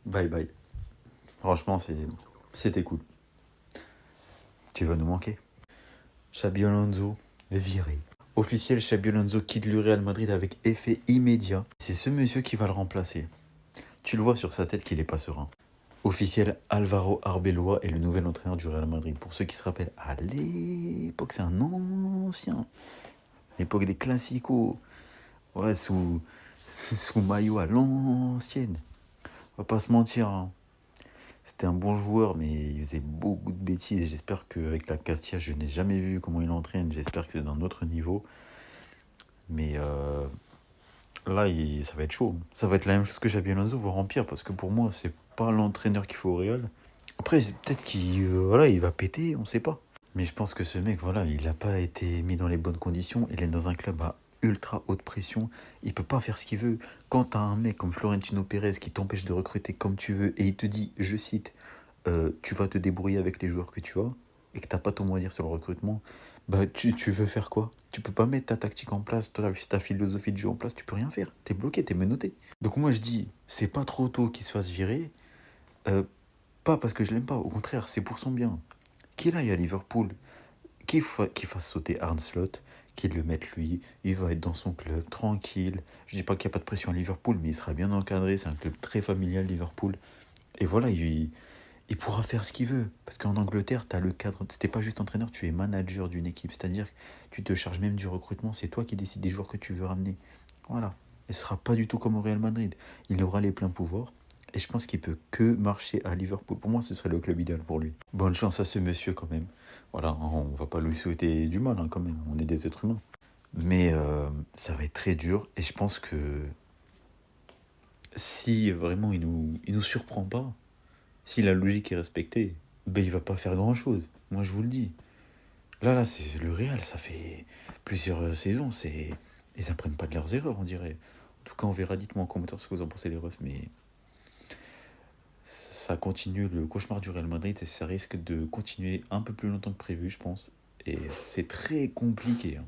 Bye bye. Franchement, c'était cool. Tu vas nous manquer. Xabi Alonso, viré. Officiel, Xabi Alonso quitte le Real Madrid avec effet immédiat. C'est ce monsieur qui va le remplacer. Tu le vois sur sa tête qu'il est pas serein. Officiel, Alvaro Arbeloa est le nouvel entraîneur du Real Madrid. Pour ceux qui se rappellent, à l'époque, c'est un ancien. L'époque des classicos. Ouais, sous maillot à l'ancienne. On va pas se mentir, hein. C'était un bon joueur, mais il faisait beaucoup de bêtises. J'espère qu'avec la Castilla, je n'ai jamais vu comment il entraîne. J'espère que c'est d'un autre niveau. Mais là, ça va être chaud. Ça va être la même chose que Xabi Alonso, voire en pire, parce que pour moi, c'est pas l'entraîneur qu'il faut au Real. Après, c'est peut-être qu'il il va péter, on sait pas. Mais je pense que ce mec, voilà, il n'a pas été mis dans les bonnes conditions. Il est dans un club à ultra haute pression. Il peut pas faire ce qu'il veut. Quand tu as un mec comme Florentino Pérez qui t'empêche de recruter comme tu veux et il te dit, je cite, tu vas te débrouiller avec les joueurs que tu as et que tu n'as pas ton mot à dire sur le recrutement, bah tu veux faire quoi? Tu peux pas mettre ta tactique en place, ta philosophie de jeu en place, tu peux rien faire. T'es bloqué, t'es menotté. Donc moi je dis, c'est pas trop tôt qu'il se fasse virer. Euh, Pas parce que je l'aime pas, au contraire, c'est pour son bien. Qu'il aille à Liverpool, qu'il fasse sauter Arne Slot, qu'il le mette lui, il va être dans son club, tranquille. Je dis pas qu'il n'y a pas de pression à Liverpool, mais il sera bien encadré, c'est un club très familial, Liverpool. Et voilà, il pourra faire ce qu'il veut. Parce qu'en Angleterre, tu as le cadre, t'es pas juste entraîneur, tu es manager d'une équipe. C'est-à-dire que tu te charges même du recrutement, c'est toi qui décides des joueurs que tu veux ramener. Voilà. Et ce sera pas du tout comme au Real Madrid. Il aura les pleins pouvoirs. Et je pense qu'il peut que marcher à Liverpool. Pour moi, ce serait le club idéal pour lui. Bonne chance à ce monsieur quand même. Voilà, on va pas lui souhaiter du mal quand même. On est des êtres humains. Mais ça va être très dur. Et je pense que si vraiment il nous surprend pas, si la logique est respectée, ben il va pas faire grand-chose. Moi, je vous le dis. Là, c'est le Real, ça fait plusieurs saisons. Ils apprennent pas de leurs erreurs, on dirait. En tout cas, on verra. Dites-moi en commentaire ce que vous en pensez, les refs. Mais ça continue le cauchemar du Real Madrid et ça risque de continuer un peu plus longtemps que prévu, je pense. Et c'est très compliqué, hein.